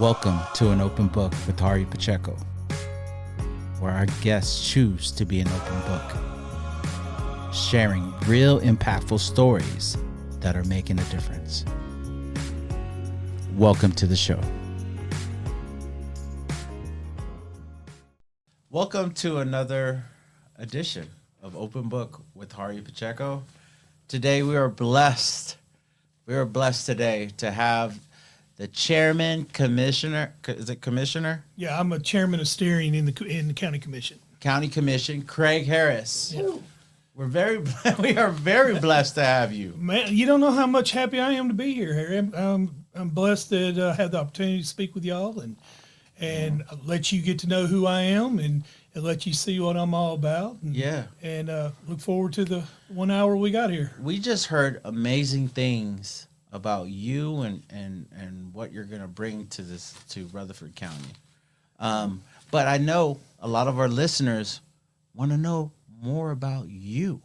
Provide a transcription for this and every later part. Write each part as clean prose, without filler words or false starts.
Welcome to An Open Book with Harry Pacheco, where our guests choose to be an open book, sharing real impactful stories that are making a difference. Welcome to the show. Welcome to another edition of Open Book with Harry Pacheco. Today we are blessed. We are blessed today to have the chairman, commissioner, is it commissioner? Yeah, I'm a chairman of steering in the county commission. County Commission, Craig Harris. Yeah. We are very blessed to have you. Man, you don't know how much happy I am to be here, Harry. I'm blessed that I have the opportunity to speak with y'all and let you get to know who I am and let you see what I'm all about. And look forward to the 1 hour we got here. We just heard amazing things about you and what you're going to bring to Rutherford County. But I know a lot of our listeners want to know more about you.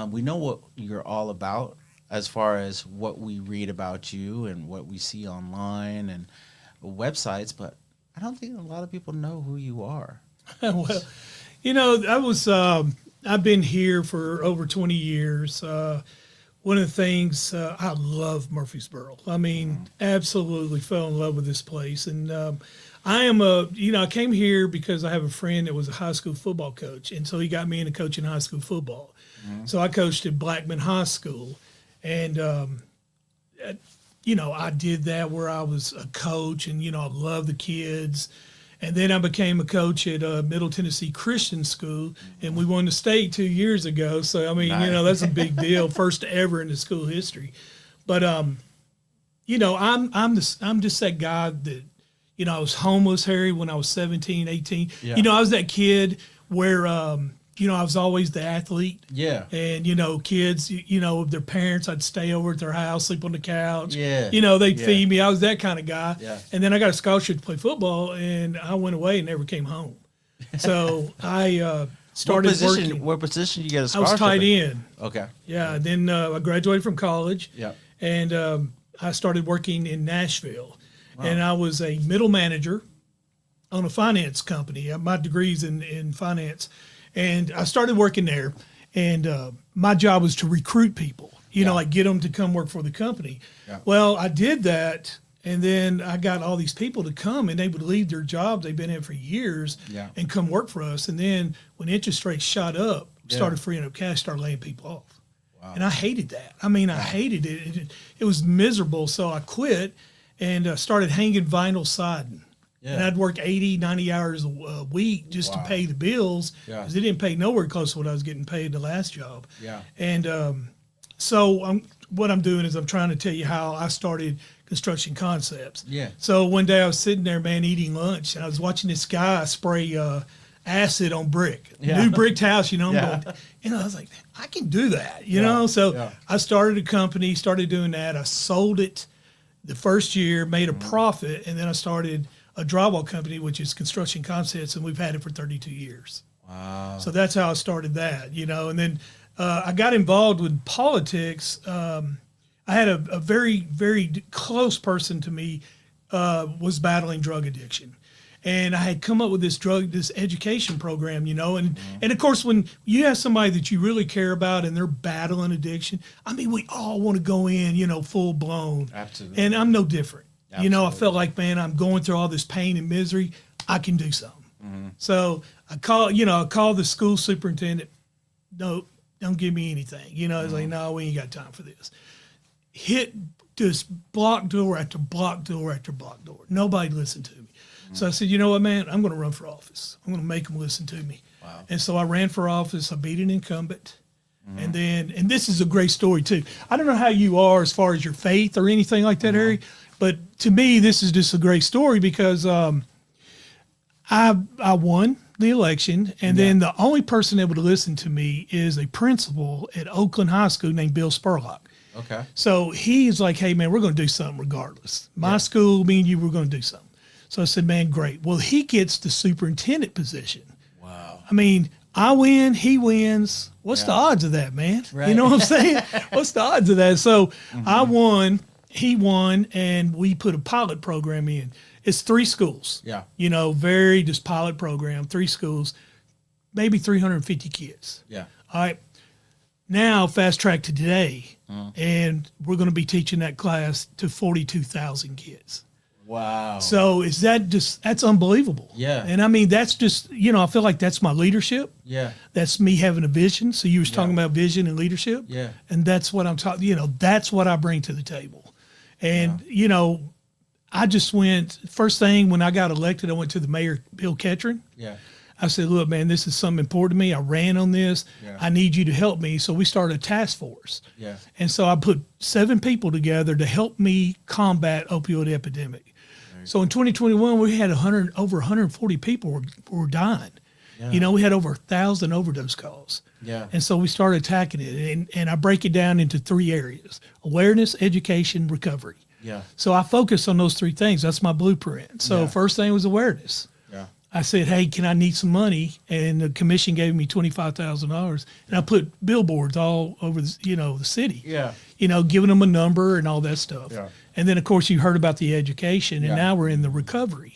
We know what you're all about as far as what we read about you and what we see online and websites, but I don't think a lot of people know who you are. Well, I've been here for over 20 years. One of the things, I love Murfreesboro. I mean, absolutely fell in love with this place. And I came here because I have a friend that was a high school football coach. And so he got me into coaching high school football. Mm-hmm. So I coached at Blackman High School. And, I did that where I was a coach and, I loved the kids. And then I became a coach at Middle Tennessee Christian School, and we won the state 2 years ago. So, I mean, nice. That's a big deal, first ever in the school history. But, I'm just that guy that, I was homeless, Harry, when I was 17, 18. Yeah. I was that kid where, I was always the athlete. Yeah. And, kids, their parents, I'd stay over at their house, sleep on the couch. Yeah. They'd feed me. I was that kind of guy. Yeah. And then I got a scholarship to play football, and I went away and never came home. So I started working. What position did you get a scholarship? I was tight end. Okay. Yeah. Then I graduated from college. Yeah. And I started working in Nashville. Wow. And I was a middle manager on a finance company. My degree's in finance. And I started working there, and my job was to recruit people, like get them to come work for the company. Yeah. Well, I did that, and then I got all these people to come, and they would leave their jobs they've been in for years and come work for us. And then when interest rates shot up, started freeing up cash, started laying people off. Wow. And I hated that. I mean, I hated it. It was miserable, so I quit and started hanging vinyl siding. Yeah. And I'd work 80, 90 hours a week just to pay the bills because it didn't pay nowhere close to what I was getting paid in the last job. Yeah. And what I'm doing is I'm trying to tell you how I started Construction Concepts. Yeah. So one day I was sitting there, man, eating lunch, and I was watching this guy spray acid on brick. Yeah. New bricked house, I'm going, I was like, I can do that, So I started a company, started doing that. I sold it the first year, made a profit, and then I started a drywall company, which is Construction Concepts, and we've had it for 32 years. Wow. So that's how I started that, and then I got involved with politics. I had a very, very close person to me was battling drug addiction. And I had come up with this education program, and of course, when you have somebody that you really care about and they're battling addiction, I mean, we all want to go in, full blown. Absolutely. And I'm no different. Absolutely. I felt like, man, I'm going through all this pain and misery. I can do something. Mm-hmm. So I called the school superintendent. No, don't give me anything. It's like, no, we ain't got time for this. Hit just block door after block door after block door. Nobody listened to me. Mm-hmm. So I said, you know what, man, I'm going to run for office. I'm going to make them listen to me. Wow. And so I ran for office. I beat an incumbent. Mm-hmm. And this is a great story too. I don't know how you are as far as your faith or anything like that, Harry. But to me, this is just a great story because I won the election, and then the only person able to listen to me is a principal at Oakland High School named Bill Spurlock. Okay. So he's like, hey, man, we're going to do something regardless. My school, me and you, we're going to do something. So I said, man, great. Well, he gets the superintendent position. Wow. I mean, I win, he wins. What's the odds of that, man? Right. You know what I'm saying? What's the odds of that? So I won. he won, and we put a pilot program in. It's 3 schools. Yeah. Very just pilot program, 3 schools, maybe 350 kids. Yeah. All right. Now, fast track to today, and we're going to be teaching that class to 42,000 kids. Wow. So that's unbelievable. Yeah. And I mean, that's just, I feel like that's my leadership. Yeah. That's me having a vision. So you was talking about vision and leadership. Yeah. And that's what I'm talking, that's what I bring to the table. And, I just went, first thing when I got elected, I went to the mayor, Bill Ketron. Yeah. I said, look, man, this is something important to me. I ran on this. Yeah. I need you to help me. So we started a task force. Yeah. And so I put 7 people together to help me combat opioid epidemic. So in 2021, we had over 140 people were dying. Yeah. We had over 1,000 overdose calls. Yeah. And so we started attacking it. And I break it down into 3 areas: awareness, education, recovery. Yeah. So I focus on those 3 things. That's my blueprint. So Yeah. first thing was awareness. Yeah. I said, hey, can I need some money? And the commission gave me $25,000. And I put billboards all over the city. Yeah. Giving them a number and all that stuff. Yeah. And then, of course, you heard about the education, and Yeah. now we're in the recovery.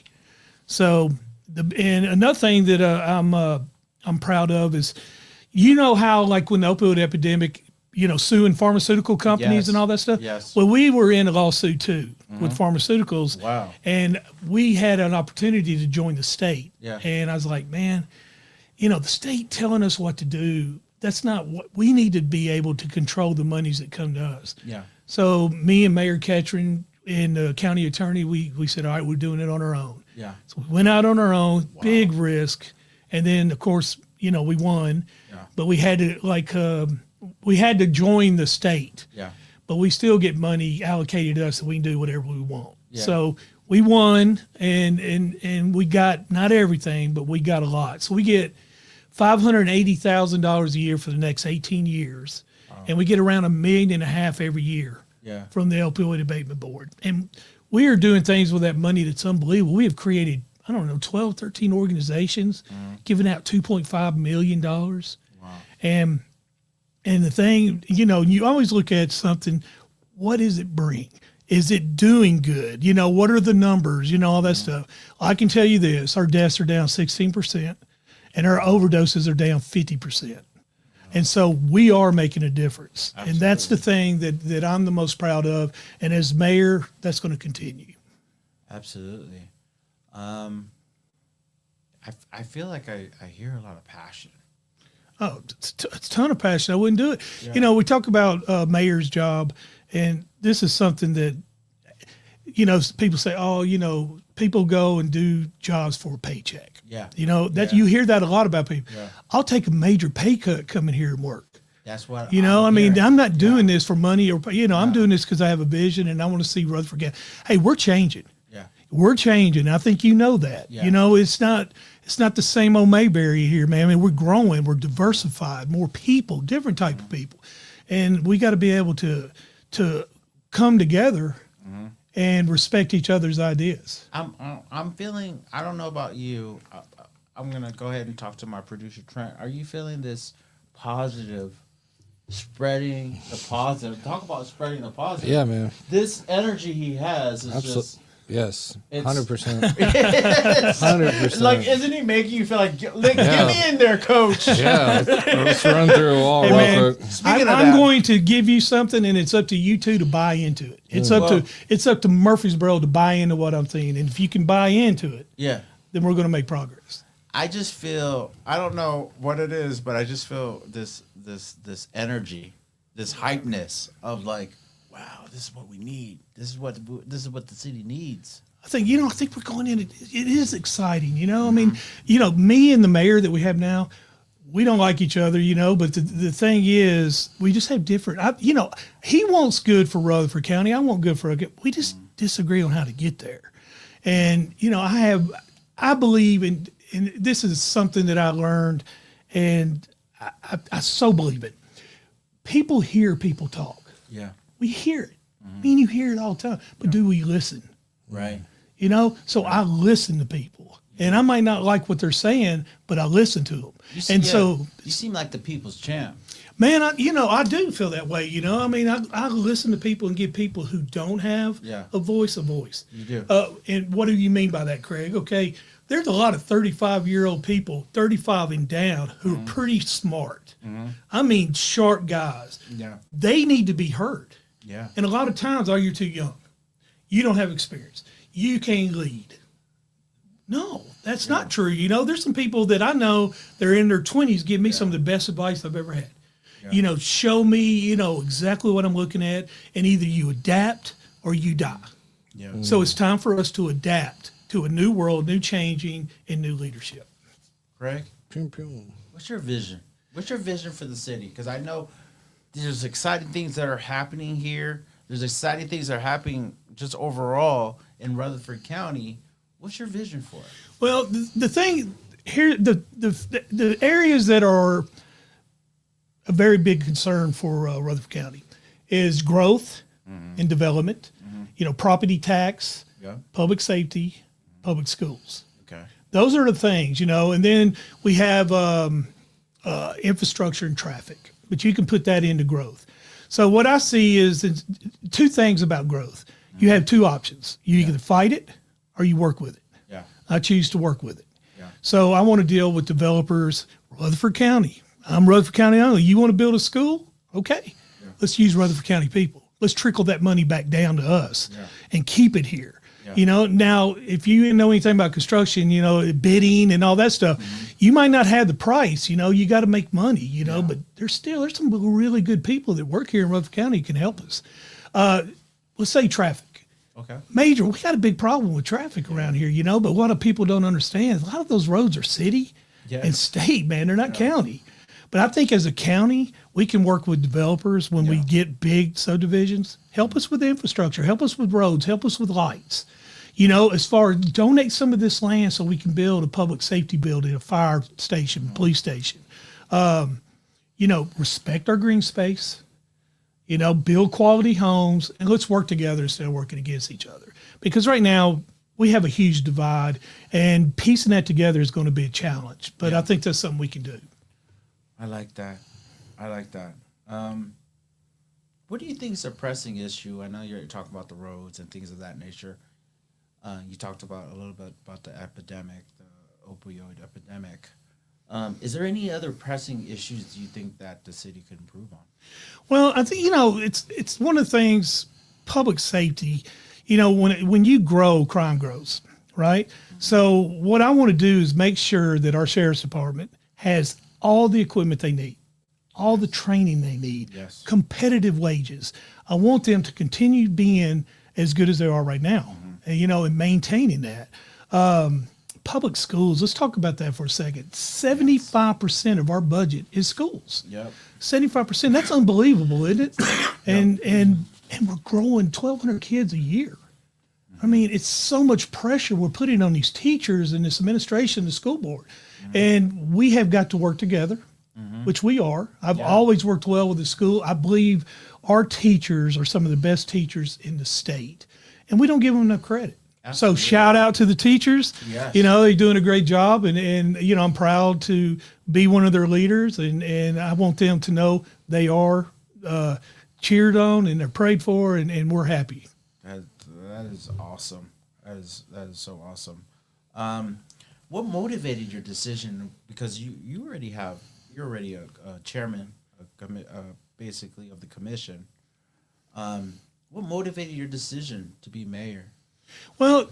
So, and another thing that I'm proud of is, how like when the opioid epidemic, suing pharmaceutical companies Yes. and all that stuff. Yes. Well, we were in a lawsuit too with pharmaceuticals. Wow. And we had an opportunity to join the state. Yeah. And I was like, man, the state telling us what to do, that's not what we need to be able to control the monies that come to us. Yeah. So me and Mayor Ketron and the county attorney, we said, all right, we're doing it on our own. Yeah. So we went out on our own, big risk. And then, of course, we won. Yeah. But we had to, we had to join the state. Yeah. But we still get money allocated to us so we can do whatever we want. Yeah. So we won, and we got not everything, but we got a lot. So we get $580,000 a year for the next 18 years. And we get around $1.5 million every year from the Opioid Abatement Board. And we are doing things with that money that's unbelievable. We have created, 12, 13 organizations, giving out $2.5 million. Wow. And the thing, you always look at something, what does it bring? Is it doing good? What are the numbers? All that stuff. I can tell you this, our deaths are down 16% and our overdoses are down 50%. And so we are making a difference. Absolutely. And that's the thing that I'm the most proud of. And as mayor, that's going to continue. Absolutely. I feel like I hear a lot of passion. Oh, it's a ton of passion. I wouldn't do it. Yeah. We talk about mayor's job, and this is something that, people say, people go and do jobs for a paycheck. Yeah. You hear that a lot about people. Yeah. I'll take a major pay cut coming here and work. That's what I'm not doing this for money or, I'm doing this because I have a vision and I want to see Rutherford County. Hey, we're changing. Yeah. We're changing. I think you know that. Yeah. It's not the same old Mayberry here, man. I mean, we're growing, we're diversified, more people, different type of people. And we got to be able to come together and respect each other's ideas. I'm feeling, I don't know about you. I'm going to go ahead and talk to my producer, Trent. Are you feeling this positive, spreading the positive? Talk about spreading the positive. Yeah, man. This energy he has is just... Yes, 100%. 100%. Like, isn't he making you feel like, get me in there, coach? Yeah, let's run through a wall real quick. I'm going to give you something, and it's up to you two to buy into it. It's up to Murfreesboro to buy into what I'm saying, and if you can buy into it, then we're going to make progress. I just feel, I don't know what it is, but I just feel this energy, this hypeness of like, wow, this is what we need. This is what the city needs. I think we're going in. It is exciting, I mean, me and the mayor that we have now, we don't like each other, but the thing is, we just have different, he wants good for Rutherford County. I want good for, we just disagree on how to get there. And, I believe in this is something that I learned, and I so believe it. People hear people talk. Yeah. We hear it. I mean, you hear it all the time, but do we listen? Right. So I listen to people, And I might not like what they're saying, but I listen to them. So you seem like the people's champ. Man, I do feel that way. I mean, I listen to people and give people who don't have a voice. You do. And what do you mean by that, Craig? Okay, there's a lot of 35-year-old people, 35 and down, who are pretty smart. I mean, sharp guys. Yeah. They need to be heard. Yeah. And a lot of times, you're too young. You don't have experience. You can't lead. No, that's not true. There's some people that I know, they're in their 20s, give me some of the best advice I've ever had. Yeah. Show me, exactly what I'm looking at, and either you adapt or you die. Yeah. So it's time for us to adapt to a new world, new changing, and new leadership. Craig, what's your vision? What's your vision for the city? Because I know there's exciting things that are happening here. There's exciting things that are happening just overall in Rutherford County. What's your vision for it? Well, the thing here, the areas that are a very big concern for Rutherford County is growth and development, property tax, public safety, public schools. Okay. Those are the things, and then we have infrastructure and traffic, but you can put that into growth. So what I see is two things about growth. You have two options. You either fight it or you work with it. Yeah. I choose to work with it. Yeah. So I want to deal with developers, Rutherford County. I'm Rutherford County only. You want to build a school? Okay. Yeah. Let's use Rutherford County people. Let's trickle that money back down to us and keep it here. Yeah. Now, if you know anything about construction, bidding and all that stuff, you might not have the price. You got to make money, but there's some really good people that work here in Rutherford County who can help us. Let's say traffic. Okay. Major, we got a big problem with traffic around here, but what people don't understand is a lot of those roads are city and state, man. They're not county. But I think as a county, we can work with developers when we get big subdivisions. Help us with infrastructure. Help us with roads. Help us with lights. As far as donate some of this land so we can build a public safety building, a fire station, police station. Respect our green space. Build quality homes, and let's work together instead of working against each other. Because right now, we have a huge divide, and piecing that together is going to be a challenge. But I think that's something we can do. I like that. What do you think is a pressing issue? I know you're talking about the roads and things of that nature. You talked about a little bit about the epidemic, the opioid epidemic. Is there any other pressing issues you think that the city could improve on? Well, I think, it's one of the things, public safety, when you grow, crime grows, right? So what I want to do is make sure that our sheriff's department has all the equipment they need, all the training they need, competitive wages. I want them to continue being as good as they are right now, and maintaining that. Public schools, let's talk about that for a second. 75% of our budget is schools. Yep. 75%, that's unbelievable, isn't it? And we're growing 1,200 kids a year. I mean, it's so much pressure we're putting on these teachers and this administration, the school board. And we have got to work together, which we are. I've always worked well with the school. I believe our teachers are some of the best teachers in the state, and we don't give them enough credit. Absolutely. So shout out to the teachers. Yes. They're doing a great job, and I'm proud to be one of their leaders, and I want them to know they are cheered on and they're prayed for, and we're happy. That is awesome. That is so awesome. What motivated your decision? Because you're already a chairman, basically of the commission. What motivated your decision to be mayor? Well,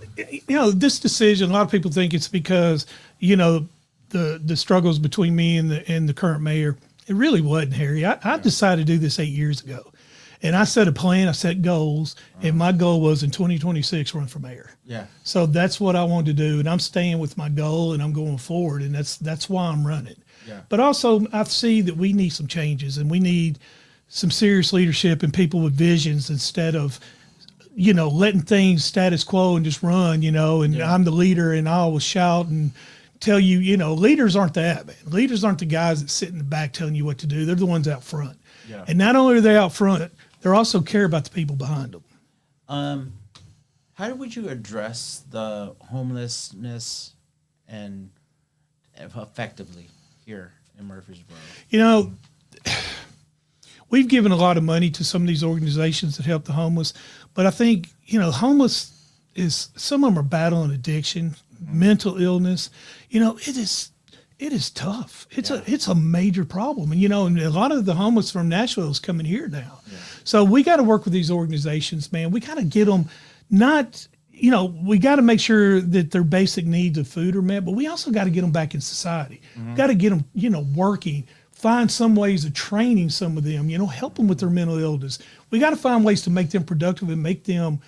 this decision, a lot of people think it's because, the struggles between me and the current mayor. It really wasn't, Harry. I decided to do this 8 years ago. And I set a plan, I set goals, and my goal was in 2026 run for mayor. Yeah. So that's what I wanted to do, and I'm staying with my goal, and I'm going forward, and that's why I'm running. Yeah. But also, I see that we need some changes, and we need some serious leadership and people with visions instead of, letting things status quo and just run, and I'm the leader, and I always shout and tell you, leaders aren't that, man. Leaders aren't the guys that sit in the back telling you what to do. They're the ones out front. Yeah. And not only are they out front, they also care about the people behind them. How would you address the homelessness and effectively here in Murfreesboro? You know, we've given a lot of money to some of these organizations that help the homeless, but I think, you know, homeless is, some of them are battling addiction, mental illness. You know, it is tough. It's a major problem. And, you know, and a lot of the homeless from Nashville is coming here now. Yeah. So we got to work with these organizations, man. We got to get them we got to make sure that their basic needs of food are met, but we also got to get them back in society. Got to get them, working, find some ways of training some of them, help them with their mental illness. We got to find ways to make them productive and make them,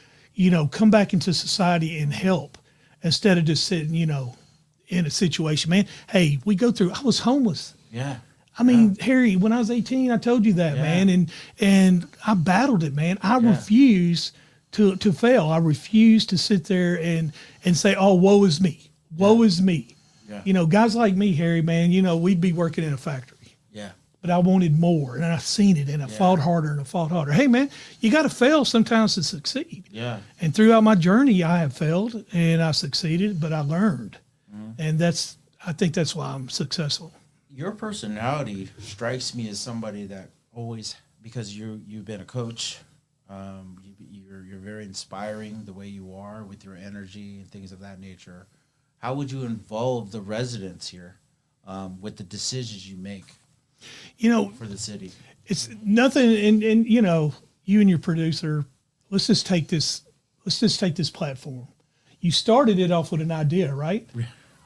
come back into society and help instead of just sitting, in a situation, man. Hey, I was homeless. Yeah. I mean, Harry, when I was 18, I told you that, man. And I battled it, man. I refused to fail. I refused to sit there and say, oh, woe is me. Woe is me. Yeah. Guys like me, Harry, man, we'd be working in a factory. Yeah. But I wanted more, and I've seen it, and I fought harder and I fought harder. Hey, man, you got to fail sometimes to succeed. Yeah. And throughout my journey, I have failed and I succeeded, but I learned. And I think that's why I'm successful. Your personality strikes me as somebody that always, because you've been a coach, you're very inspiring the way you are with your energy and things of that nature. How would you involve the residents here with the decisions you make for the city? It's nothing, and you and your producer, let's just take this platform. You started it off with an idea, right?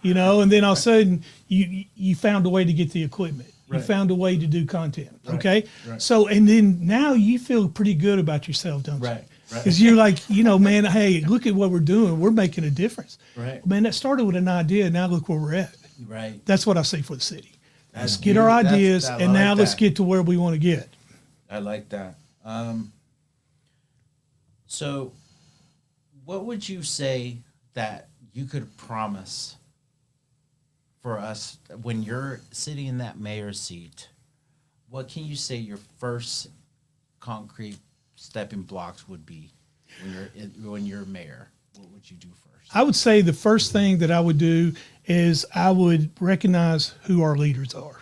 And then all of a sudden you found a way to get the equipment. You found a way to do content. Okay. Right. So, and then now you feel pretty good about yourself, don't you? Right. Because you're like, man, hey, look at what we're doing. We're making a difference. Right. Man, that started with an idea. Now look where we're at. Right. That's what I say for the city. Let's get our ideas, and now let's get to where we want to get. I like that. So what would you say that you could promise for us when you're sitting in that mayor's seat? What can you say your first concrete stepping blocks would be when you're mayor? What would you do first? I would say the first thing that I would do is I would recognize who our leaders are.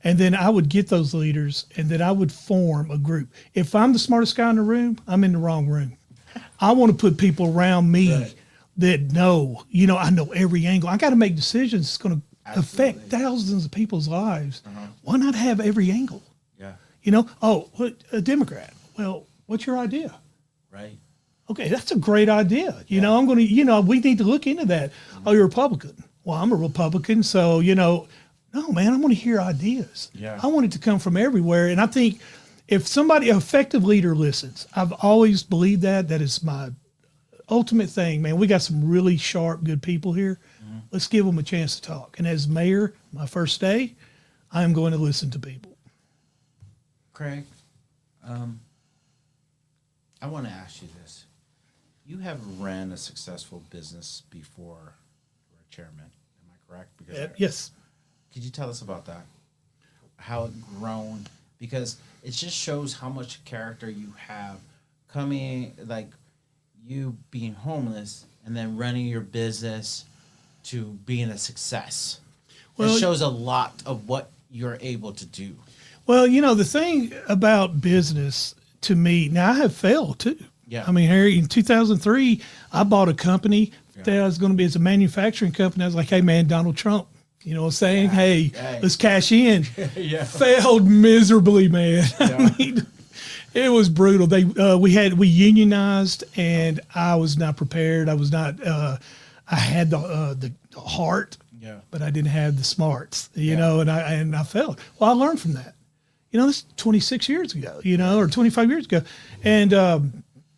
And then I would get those leaders, and then I would form a group. If I'm the smartest guy in the room, I'm in the wrong room. I want to put people around me that know, I know every angle. I got to make decisions that's going to affect thousands of people's lives. Why not have every angle? Yeah. A Democrat. Well, what's your idea? Right. Okay, that's a great idea. I'm going to, we need to look into that. Oh, you're a Republican. Well, I'm a Republican. So, no, man, I want to hear ideas. Yeah. I want it to come from everywhere. And I think if somebody, an effective leader listens, I've always believed that is my ultimate thing, man. We got some really sharp, good people here. Let's give them a chance to talk. And as mayor, my first day, I'm going to listen to people. Craig, I want to ask you this. You have ran a successful business before you were chairman. Am I correct? Yes. Could you tell us about that? How it grown? Because it just shows how much character you have coming, like you being homeless and then running your business to being a success. Well, it shows a lot of what you're able to do. Well, the thing about business to me, now I have failed too. Yeah. I mean, Harry, in 2003, I bought a company that was going to be as a manufacturing company. I was like, hey, man, Donald Trump, you know what I'm saying? Hey, let's cash in. Failed miserably, man. I mean, it was brutal. We unionized, and I was not prepared. I was not. I had the heart, but I didn't have the smarts. You know, and I failed. Well, I learned from that. This is 26 years ago. Or 25 years ago,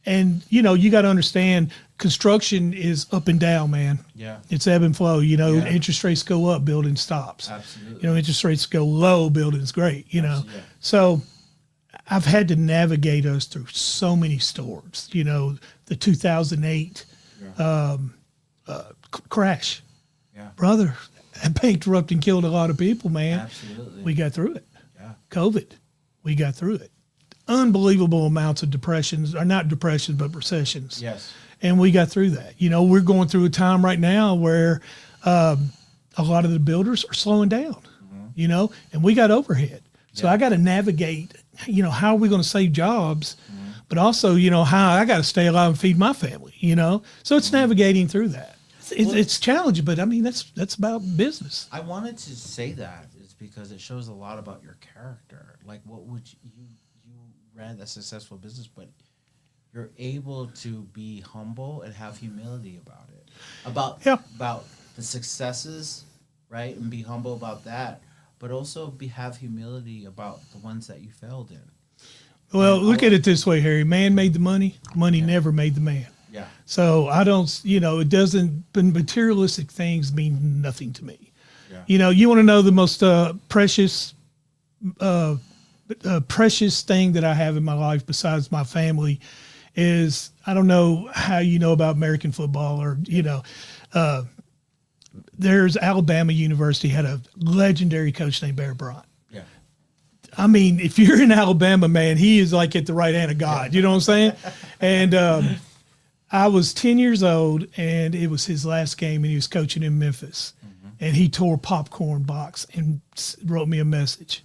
and you got to understand, construction is up and down, man. Yeah, it's ebb and flow. Interest rates go up, building stops. Absolutely. Interest rates go low, building's great. So I've had to navigate us through so many storms. The 2008 crash. Yeah. Brother, that bankrupt and killed a lot of people, man. Absolutely. We got through it. Yeah. COVID, we got through it. Unbelievable amounts of depressions, or not depressions, but recessions. Yes. And we got through that. We're going through a time right now where a lot of the builders are slowing down, and we got overhead. So I got to navigate, how are we going to save jobs, but also, how I got to stay alive and feed my family, So it's navigating through that. It's challenging, but I mean, that's about business. I wanted to say that is because it shows a lot about your character. Like, what would you ran a successful business, but you're able to be humble and have humility about it, about the successes, right? And be humble about that, but also have humility about the ones that you failed in. Well, look at it this way, Harry. Man made the money. Money never made the man. Yeah. So I don't, it doesn't, but materialistic things mean nothing to me. Yeah. You want to know the most precious thing that I have in my life besides my family is, I don't know how you know about American football or, there's Alabama University had a legendary coach named Bear Bryant. Yeah. I mean, if you're in Alabama, man, he is like at the right hand of God. You know what I'm saying? And I was 10 years old, and it was his last game, and he was coaching in Memphis. And he tore a popcorn box and wrote me a message.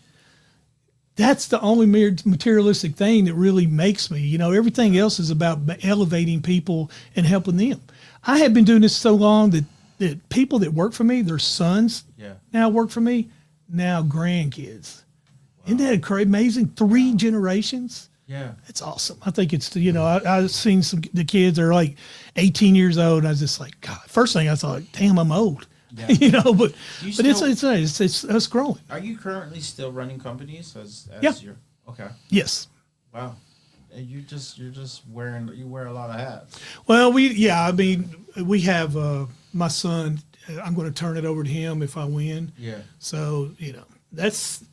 That's the only materialistic thing that really makes me, everything else is about elevating people and helping them. I have been doing this so long that people that work for me, their sons now work for me, now grandkids. Wow. Isn't that amazing? 3 generations. Yeah. It's awesome. I think it's, I've seen the kids are like 18 years old, and I was just like, God, first thing I thought, damn, I'm old. Yeah. But it's us growing. Are you currently still running companies as your okay? Yes. Wow. And you're just you wear a lot of hats. Well, we have my son. I'm going to turn it over to him if I win. Yeah. So that's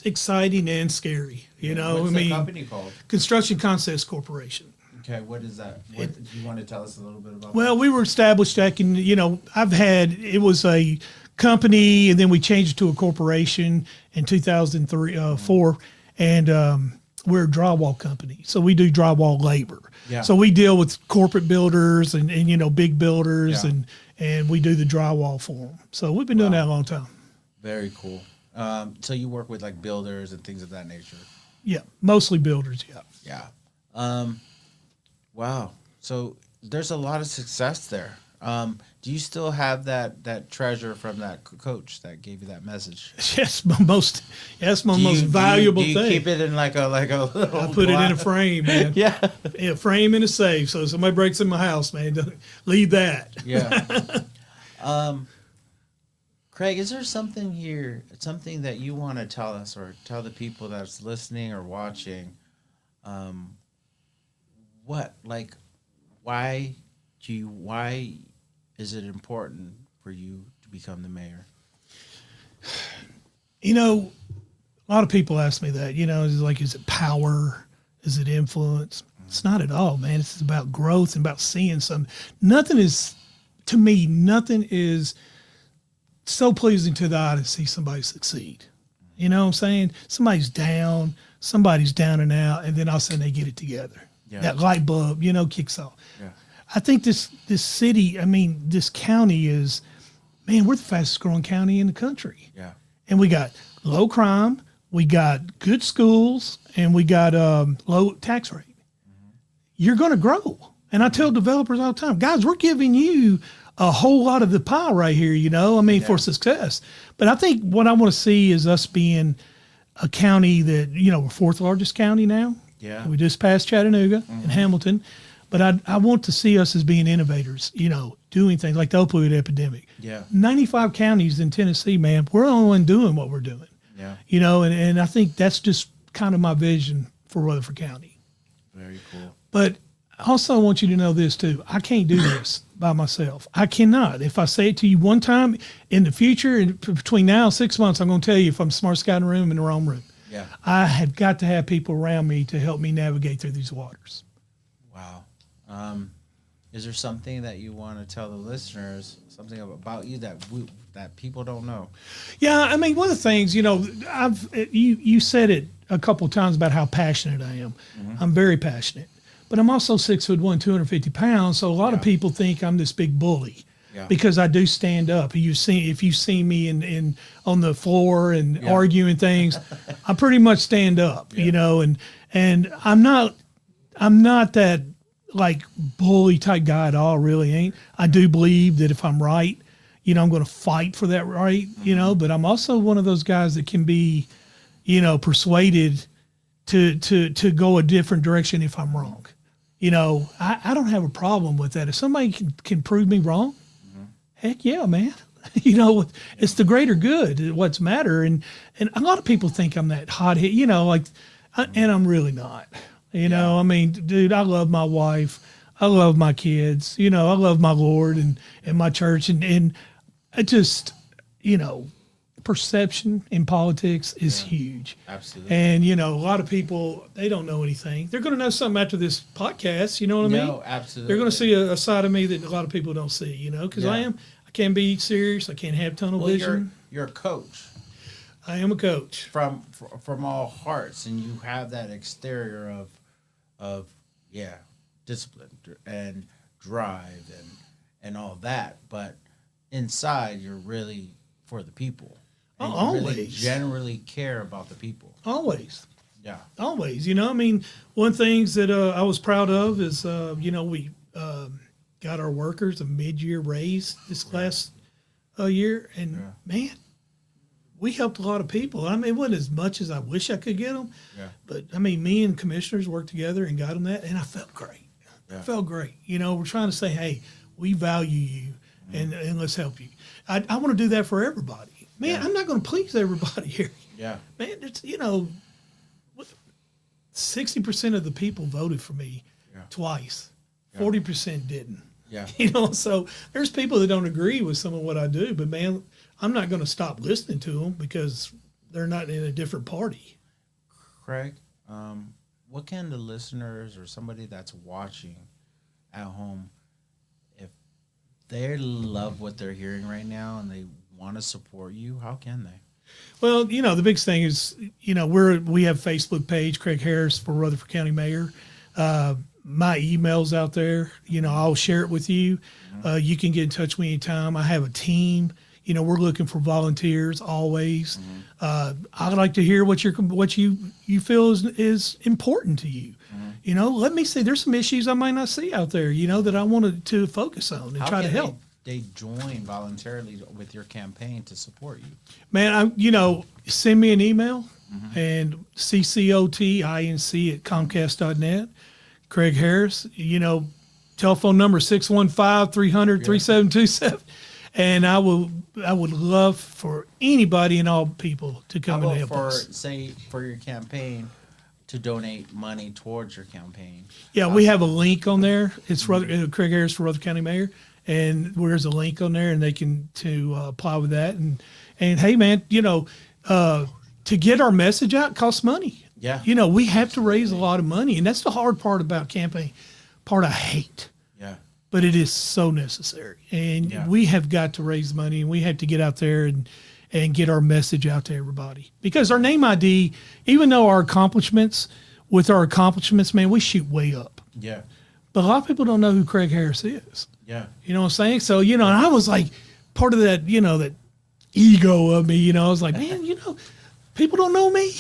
exciting and scary. What's the company called? Construction Concepts Corporation. Okay, what is that? Do you want to tell us a little bit about Well, we were established back in, it was a company, and then we changed it to a corporation in 2003, 4, and we're a drywall company. So we do drywall labor. Yeah. So we deal with corporate builders and big builders, and we do the drywall for them. So we've been doing that a long time. Very cool. So you work with like builders and things of that nature? Yeah, mostly builders, Yeah. Wow. So there's a lot of success there. Do you still have that treasure from that coach that gave you that message? Yes, my most valuable thing. Do you keep it in like a little I put it in a frame, man. Yeah, a frame in a safe. So if somebody breaks in my house, man, don't leave that. Yeah. Craig, is there something that you want to tell us or tell the people that's listening or watching? Why is it important for you to become the mayor? A lot of people ask me that, is it power? Is it influence? It's not at all, man. It's about growth and about seeing something. Nothing is so pleasing to the eye to see somebody succeed. You know what I'm saying? Somebody's down and out, and then all of a sudden they get it together. Yeah. That light bulb, kicks off. Yeah. I think this city, this county is, man, we're the fastest growing county in the country. Yeah. And we got low crime, we got good schools, and we got low tax rate. Mm-hmm. You're going to grow. And I tell developers all the time, guys, we're giving you a whole lot of the pie right here, for success. But I think what I want to see is us being a county that, we're 4th largest county now. Yeah. We just passed Chattanooga and Hamilton. But I want to see us as being innovators, doing things like the opioid epidemic. Yeah. 95 counties in Tennessee, man, we're the only one doing what we're doing. Yeah. And I think that's just kind of my vision for Rutherford County. Very cool. But also I want you to know this too. I can't do this by myself. I cannot. If I say it to you one time in the future, and between now and 6 months, I'm going to tell you if I'm the smartest guy in the room, in the wrong room. Yeah. I have got to have people around me to help me navigate through these waters. Wow. Is there something that you want to tell the listeners, something about you that people don't know? Yeah, one of the things, you said it a couple of times about how passionate I am. Mm-hmm. I'm very passionate, but I'm also 6'1", 250 pounds. So a lot of people think I'm this big bully. because I do stand up. If you see me in on the floor and arguing things, I pretty much stand up, and I'm not that like bully type guy at all. Really ain't. I do believe that if I'm right, I'm going to fight for that right, but I'm also one of those guys that can be, persuaded to go a different direction if I'm wrong. I don't have a problem with that. If somebody can prove me wrong, heck yeah, man. It's the greater good, what's matter. And a lot of people think I'm that hothead, and I'm really not. I mean, dude, I love my wife. I love my kids. I love my Lord and my church. And I just, perception in politics is huge. Absolutely. And, a lot of people, they don't know anything. They're going to know something after this podcast. You know what I mean? No, absolutely. They're going to see a side of me that a lot of people don't see, because I can be serious. I can't have tunnel vision. You're a coach. I am a coach. From all hearts, and you have that exterior of discipline and drive and all that, but inside you're really for the people. And you always really generally care about the people. Always. Yeah. Always. I mean, one things that I was proud of is we got our workers a mid-year raise this last year, and man, we helped a lot of people. I mean, it wasn't as much as I wish I could get them, but I mean, me and commissioners worked together and got them that, and I felt great. I felt great. We're trying to say, hey, we value you, and let's help you. I want to do that for everybody. Man, I'm not going to please everybody here. Yeah. Man, it's, 60% of the people voted for me twice. 40% didn't. Yeah. So there's people that don't agree with some of what I do, but man, I'm not going to stop listening to them because they're not in a different party. Craig, what can the listeners or somebody that's watching at home, if they love what they're hearing right now and they want to support you, how can they? Well, the biggest thing is, we have Facebook page, Craig Harris for Rutherford County Mayor. My email's out there. I'll share it with you. You can get in touch with me anytime. I have a team. We're looking for volunteers always. I'd like to hear what you feel is important to you. Let me see. There's some issues I might not see out there. That I wanted to focus on and try to help. They join voluntarily with your campaign to support you? Man, send me an email and ccotinc@comcast.net. Craig Harris, telephone number 615-300-3727. And I would love for anybody and all people to come and help us. Say for your campaign to donate money towards your campaign. Yeah, we have a link on there. It's Craig Harris for Rutherford County Mayor. And there's a link on there, and they can apply with that. And hey, man, to get our message out costs money. Yeah. We have to raise a lot of money, and that's the hard part about campaign. Part I hate. Yeah. But it is so necessary, and we have got to raise money, and we have to get out there and get our message out to everybody. Because our name ID, even though our accomplishments, man, we shoot way up. Yeah. But a lot of people don't know who Craig Harris is. Yeah. You know what I'm saying? So, and I was like part of that, that ego of me, I was like, man, people don't know me,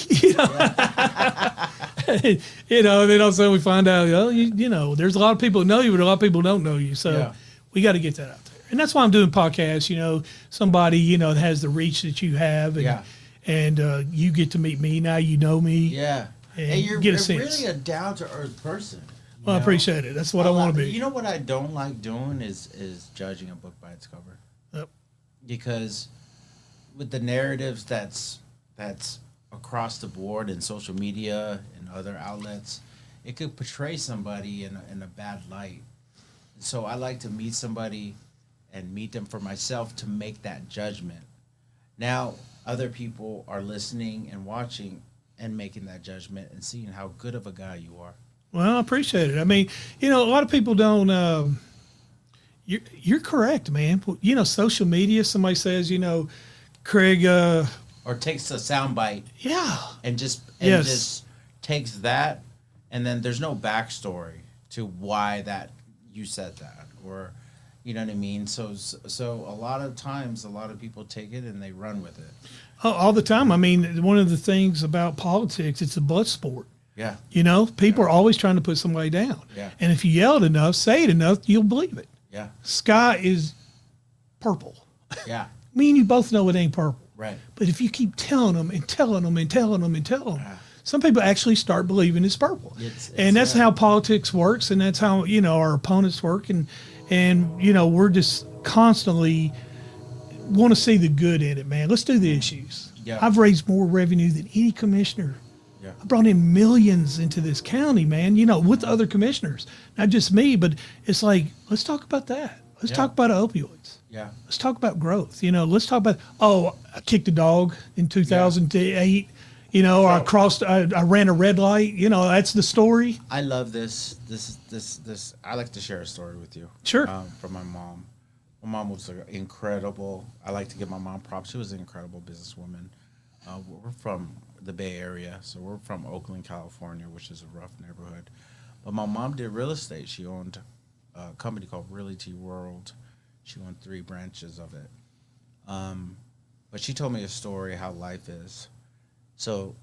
and then also we find out, there's a lot of people who know you, but a lot of people don't know you. So we got to get that out there. And that's why I'm doing podcasts, somebody, that has the reach that you have and you get to meet me. Now you know me. Yeah. And you're really a down to earth person. Well, I appreciate it. That's what I want to be. You know what I don't like doing is judging a book by its cover. Yep. Because with the narratives that's across the board in social media and other outlets, it could portray somebody in a bad light. So I like to meet somebody and meet them for myself to make that judgment. Now, other people are listening and watching and making that judgment and seeing how good of a guy you are. Well, I appreciate it. I mean, a lot of people don't. You're correct, man. Social media. Somebody says, Craig. Or takes a soundbite. Yeah. And just takes that, and then there's no backstory to why that you said that, or You know what I mean? So a lot of times, a lot of people take it and they run with it. All the time. I mean, one of the things about politics, it's a blood sport. Yeah. You know, people are always trying to put somebody down. Yeah. And if you yell it enough, say it enough, you'll believe it. Yeah. Sky is purple. Yeah. Me and you both know it ain't purple. Right. But if you keep telling them and telling them and telling them and telling them, some people actually start believing it's purple. And that's how politics works, and that's how, you know, our opponents work. And you know, we're just constantly want to see the good in it, man. Let's do the issues. Yeah. I've raised more revenue than any commissioner. Yeah. I brought in millions into this county, man, you know, with the other commissioners. Not just me, but it's like, let's talk about that. Let's talk about opioids. Yeah. Let's talk about growth. You know, let's talk about, I kicked a dog in 2008. You know, I ran a red light. You know, that's the story. I love this. I like to share a story with you. Sure. From my mom. My mom was incredible. I like to give my mom props. She was an incredible businesswoman. We're from the Bay Area, so we're from Oakland, California, which is a rough neighborhood. But my mom did real estate. She owned a company called Realty World. She owned 3 branches of it. But she told me a story how life is. So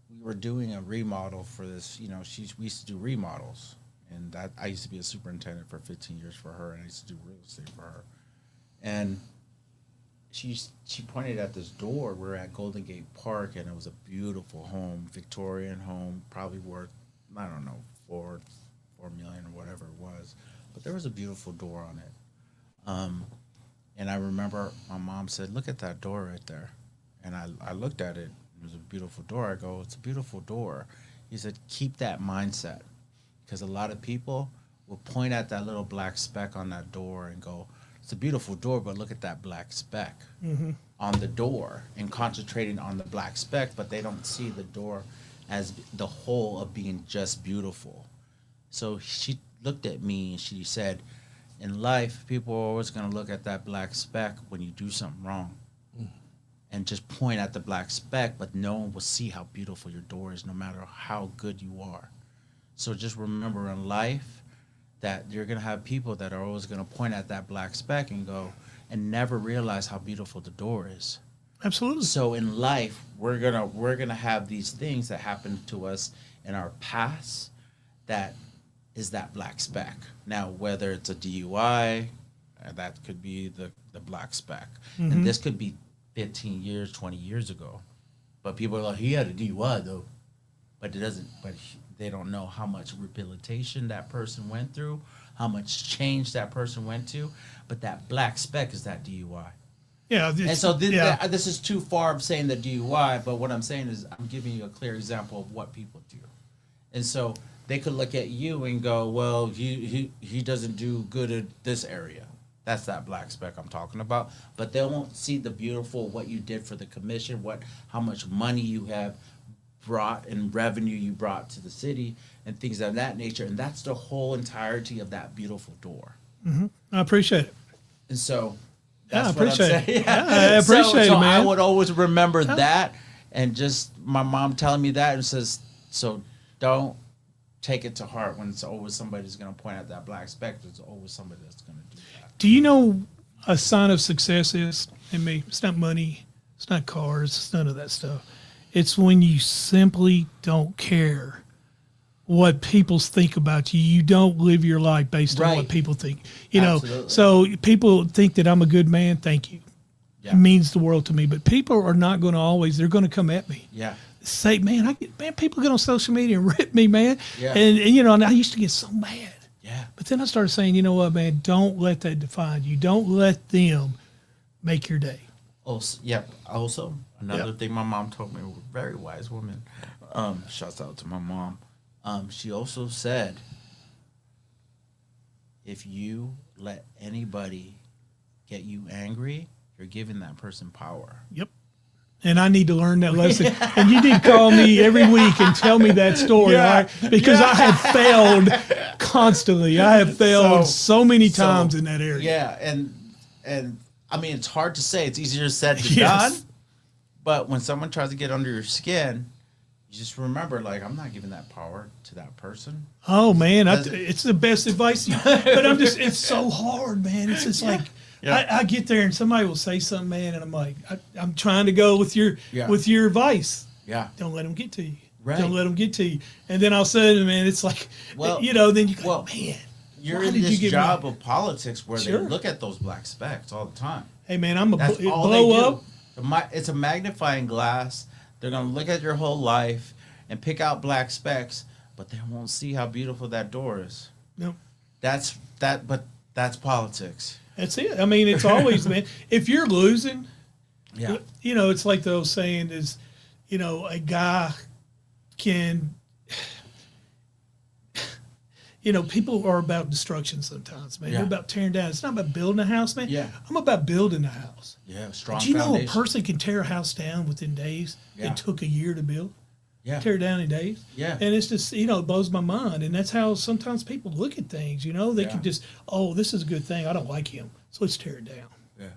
we were doing a remodel for this, you know, we used to do remodels. And I used to be a superintendent for 15 years for her, and I used to do real estate for her. And she pointed at this door. We're at Golden Gate Park, and it was a beautiful home, Victorian home, probably worth, I don't know, $4 million or whatever it was. But there was a beautiful door on it. And I remember my mom said, "Look at that door right there." And I looked at it. It was a beautiful door. I go, "It's a beautiful door." He said, "Keep that mindset." Because a lot of people will point at that little black speck on that door and go, "It's a beautiful door, but look at that black speck on the door," and concentrating on the black speck, but they don't see the door as the whole of being just beautiful. So she looked at me and she said, in life, people are always going to look at that black speck when you do something wrong and just point at the black speck, but no one will see how beautiful your door is no matter how good you are. So just remember in life that you're going to have people that are always going to point at that black speck and go and never realize how beautiful the door is. Absolutely. So in life, we're going to have these things that happen to us in our past that is that black speck. Now, whether it's a DUI, that could be the black speck. And this could be 15 years, 20 years ago. But people are like, "He had a DUI though." But they don't know how much rehabilitation that person went through, how much change that person went to. But that black speck is that DUI. Yeah. And so this is too far of saying the DUI, but what I'm saying is I'm giving you a clear example of what people do. And so they could look at you and go, "Well, he doesn't do good at this area." That's that black speck I'm talking about. But they won't see the beautiful, what you did for the commission, how much money you have brought and revenue you brought to the city and things of that nature. And that's the whole entirety of that beautiful door. I appreciate it. And so I that's what I'm appreciate saying. it. Yeah, I appreciate it, man. I would always remember that, and just my mom telling me that and says, so don't take it to heart when it's always somebody's going to point at that black speck. There's always somebody that's going to do that. Do you know a sign of success is in me? It's not money. It's not cars. It's none of that stuff. It's when you simply don't care what people think about you. You don't live your life based on what people think. You Absolutely. know, so people think that I'm a good man. Thank you. Yeah. It means the world to me. But people are not going to always. They're going to come at me. Yeah. Say, man, people get on social media and rip me, man. Yeah. And you know, and I used to get so mad. Yeah. But then I started saying, you know what, man, don't let that define you. Don't let them make your day. Also, another thing my mom told me, a very wise woman. Shouts out to my mom. She also said, if you let anybody get you angry, you're giving that person power. Yep. And I need to learn that lesson. And you need to call me every week and tell me that story, all right? Because I have failed constantly. I have failed so many times in that area. Yeah, and I mean, it's hard to say. It's easier said than Yes. done. But when someone tries to get under your skin, you just remember, like, I'm not giving that power to that person. Oh man, it's the best advice. But it's so hard, man. It's just like I get there and somebody will say something, man, and I'm like, I'm trying to go with your advice. Yeah. Don't let them get to you. Right. Don't let them get to you. And then all of a sudden, man, it's like, then you go, man. You're in this job of politics where they look at those black specks all the time. Hey, man, I'm That's a all blow they do. up. It's a magnifying glass. They're going to look at your whole life and pick out black specks, but they won't see how beautiful that door is. No. But that's politics. That's it. I mean, it's always, man, if you're losing, Yeah. It's like the old saying is, a guy can, people are about destruction sometimes, man. They're about tearing down. It's not about building a house, man. Yeah. I'm about building a house. Yeah, strong Do you foundation. know a person can tear a house down within days? Yeah. It took a year to build. Yeah. Tear it down in days. Yeah. And it's just, it blows my mind. And that's how sometimes people look at things, they can just, this is a good thing. I don't like him. So let's tear it down. Yeah.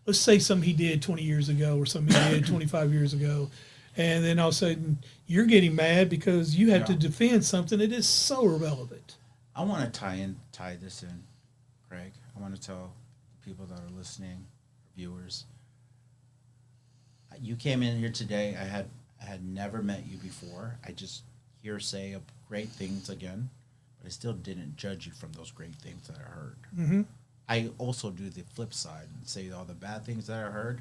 Let's say something he did 20 years ago or something he did 25 years ago. And then all of a sudden you're getting mad because you have to defend something that is so irrelevant. I want to tie this in, Craig. I want to tell people that are listening, viewers. You came in here today. I had never met you before. I just hearsay of great things again, but I still didn't judge you from those great things that I heard. Mm-hmm. I also do the flip side and say all the bad things that I heard.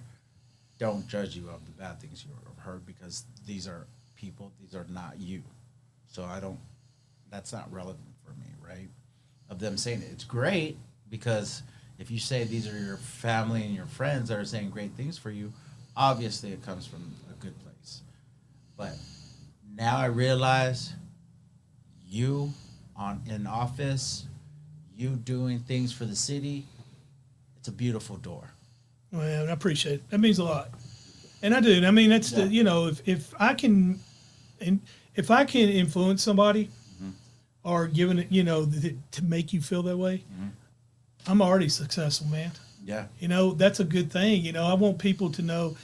Don't judge you of the bad things you have heard because these are people. These are not you. So that's not relevant for me, right? Of them saying it. It's great because if you say these are your family and your friends that are saying great things for you, obviously it comes from a good place. But now I realize you in office, you doing things for the city, it's a beautiful door. Well, I appreciate it. That means a lot. And I do. I mean, that's if I can influence somebody or giving it, to make you feel that way, I'm already successful, man. Yeah. That's a good thing. I want people to know,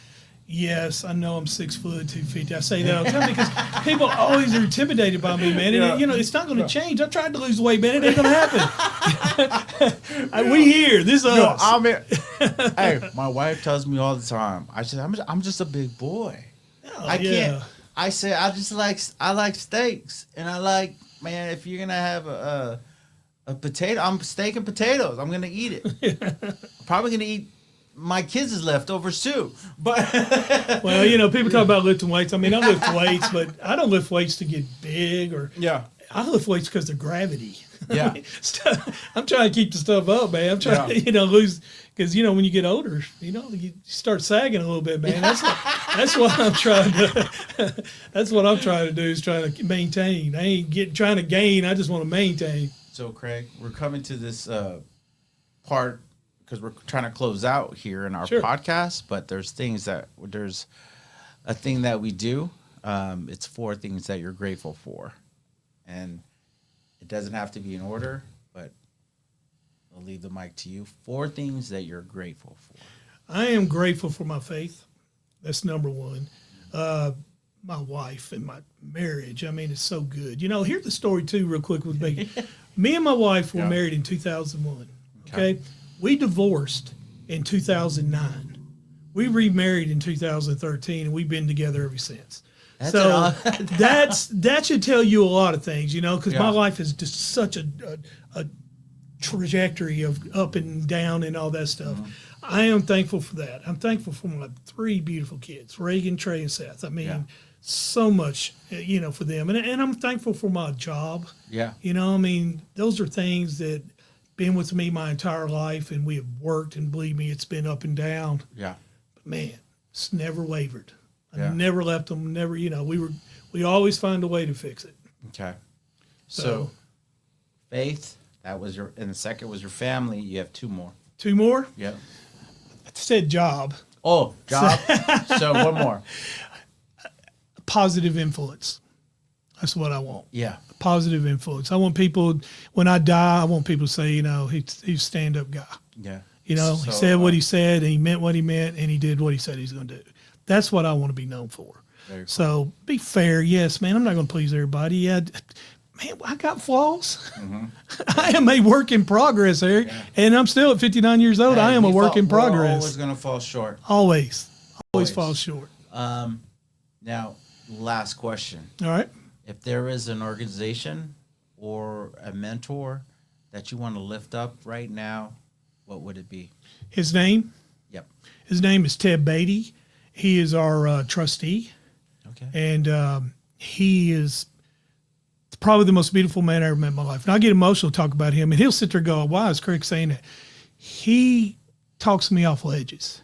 yes, I know I'm 6 foot, 250. I say that all the time because people always are intimidated by me, man. And, it's not going to change. I tried to lose weight, man. It ain't going to happen. We here. This is us. Hey, my wife tells me all the time. I said, I'm just a big boy. I can't. I say I like steaks, and I like, man, if you're gonna have a potato, I'm steak and potatoes. I'm gonna eat it. I'm probably gonna eat my kids' leftovers too. But well, people talk about lifting weights. I mean, I lift weights, but I don't lift weights to get big I lift weights because of gravity. Yeah. I'm trying to keep the stuff up, man. I'm trying to, lose, because, when you get older, you start sagging a little bit, man. That's what I'm trying to, that's what I'm trying to do is trying to maintain. I ain't trying to gain. I just want to maintain. So, Craig, we're coming to this part because we're trying to close out here in our podcast, but there's a thing that we do. It's 4 things that you're grateful for. And it doesn't have to be in order, but I'll leave the mic to you. 4 things that you're grateful for. I am grateful for my faith. That's number 1. My wife and my marriage. I mean, it's so good. Here's the story too, real quick with me. Me and my wife were married in 2001. Okay. We divorced in 2009. We remarried in 2013, and we've been together ever since. That should tell you a lot of things, because my life is just such a trajectory of up and down and all that stuff. Mm-hmm. I am thankful for that. I'm thankful for my 3 beautiful kids, Reagan, Trey, and Seth. I mean, so much, for them. And I'm thankful for my job. Yeah. I mean, those are things that been with me my entire life, and we have worked, and believe me, it's been up and down. Yeah. But man, it's never wavered. I never left them. Never, we always find a way to fix it. Okay. So faith, and the second was your family. You have 2 more. 2 more? Yeah. I said job. Oh, job. So 1 more. Positive influence. That's what I want. Yeah. Positive influence. I want people, when I die, I want people to say, he's a stand-up guy. Yeah. He said what he said, and he meant what he meant, and he did what he said he's going to do. That's what I want to be known for. Very cool. So be fair. Yes, man. I'm not going to please everybody. Yeah, man, I got flaws. I am a work in progress, Eric, and I'm still at 59 years old. I am a work in progress. We're always going to fall short. Always fall short. Now, last question. All right. If there is an organization or a mentor that you want to lift up right now, what would it be? His name? Yep. His name is Ted Beatty. He is our trustee. Okay. And he is probably the most beautiful man I ever met in my life. And I get emotional to talk about him. And he'll sit there and go, why is Craig saying that? He talks me off ledges.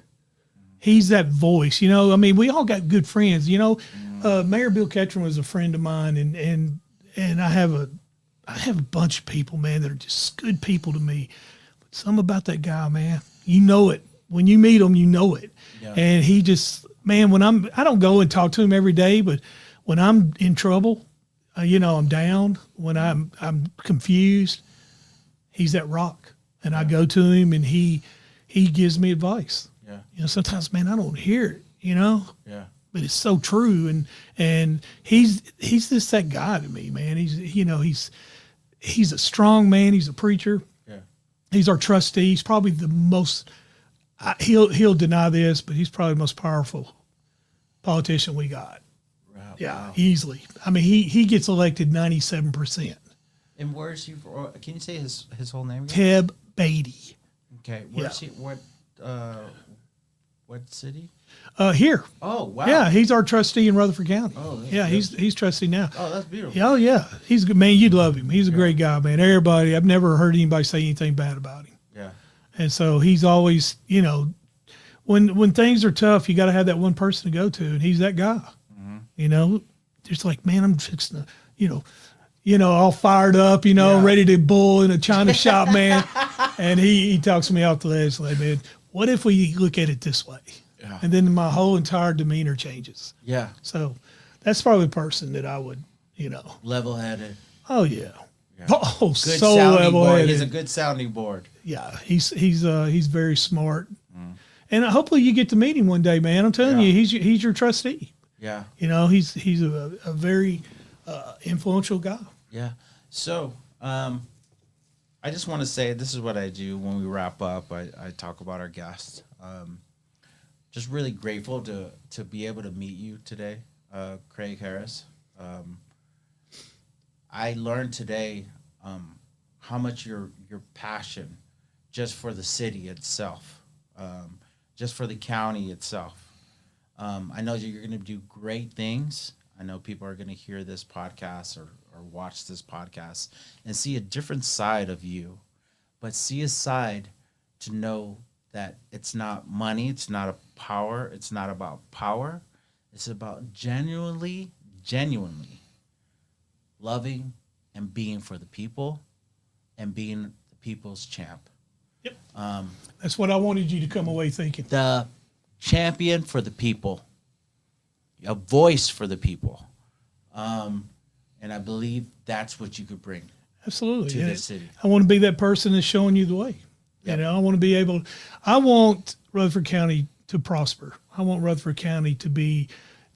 He's that voice, you know. I mean, we all got good friends, you know. Mayor Bill Ketchum was a friend of mine, and I have a bunch of people, man, that are just good people to me. But something about that guy, man, you know it. When you meet him, you know it. Yeah. And he just, man, I don't go and talk to him every day, but when I'm in trouble, you know, I'm down, when I'm confused, he's that rock. And I go to him, and he gives me advice. Yeah. You know, sometimes, man, I don't hear it, you know? Yeah. But it's so true. And he's just that guy to me, man. He's a strong man. He's a preacher. Yeah. He's our trustee. He's probably the most, he'll deny this, but he's probably the most powerful politician we got. Wow. Yeah, wow. easily. I mean, he gets elected 97%. And where's he? Can you say his whole name again? Ted Beatty. Okay. Where's he? What city? Here. Oh, wow. Yeah, he's our trustee in Rutherford County. Oh, yeah, he's trustee now. Oh, that's beautiful. Oh, yeah. He's a good man. You'd love him. He's a great guy, man. Everybody, I've never heard anybody say anything bad about him. Yeah. And so he's always, you know, when things are tough, you got to have that one person to go to, and he's that guy. Mm-hmm. You know, just like, man, I'm fixing to, you know, all fired up, you know, ready to bull in a China shop, man. And he talks me off the ledge, like, man, what if we look at it this way? Yeah. And then my whole entire demeanor changes. Yeah. So that's probably the person that I would, you know. Level-headed. Oh, yeah. Oh, good so level-headed. He's a good sounding board. Yeah, he's very smart. Mm. And hopefully you get to meet him one day, man. I'm telling you, he's your trustee. Yeah. You know, he's a very influential guy. Yeah. So I just want to say, this is what I do when we wrap up. I talk about our guests. Just really grateful to be able to meet you today, Craig Harris. I learned today how much your passion just for the city itself, just for the county itself. I know that you're going to do great things. I know people are going to hear this podcast or watch this podcast and see a different side of you, but see a side to know that it's not money, it's not a power, it's not about power. It's about genuinely loving and being for the people and being the people's champ. Yep. That's what I wanted you to come away thinking. The champion for the people, a voice for the people. And I believe that's what you could bring. Absolutely. To this city. I want to be that person that's showing you the way. Yep. You know, I want Rutherford County to prosper. I want Rutherford County to be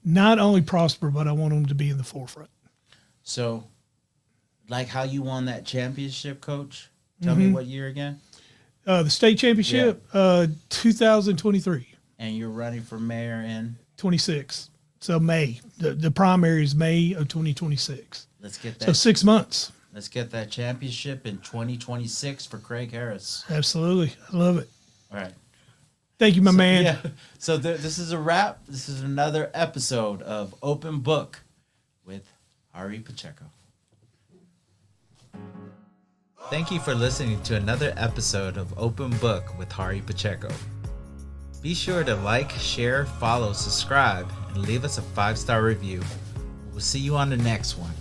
not only prosper, but I want them to be in the forefront. So, like how you won that championship, Coach? Tell me what year again? The state championship, 2023. And you're running for mayor in? 26. So May. The primary is May of 2026. Let's get that. So 6 months. Let's get that championship in 2026 for Craig Harris. Absolutely. I love it. All right. Thank you, my man. Yeah. So this is a wrap. This is another episode of Open Book with Harry Pacheco. Thank you for listening to another episode of Open Book with Harry Pacheco. Be sure to like, share, follow, subscribe, and leave us a 5-star review. We'll see you on the next one.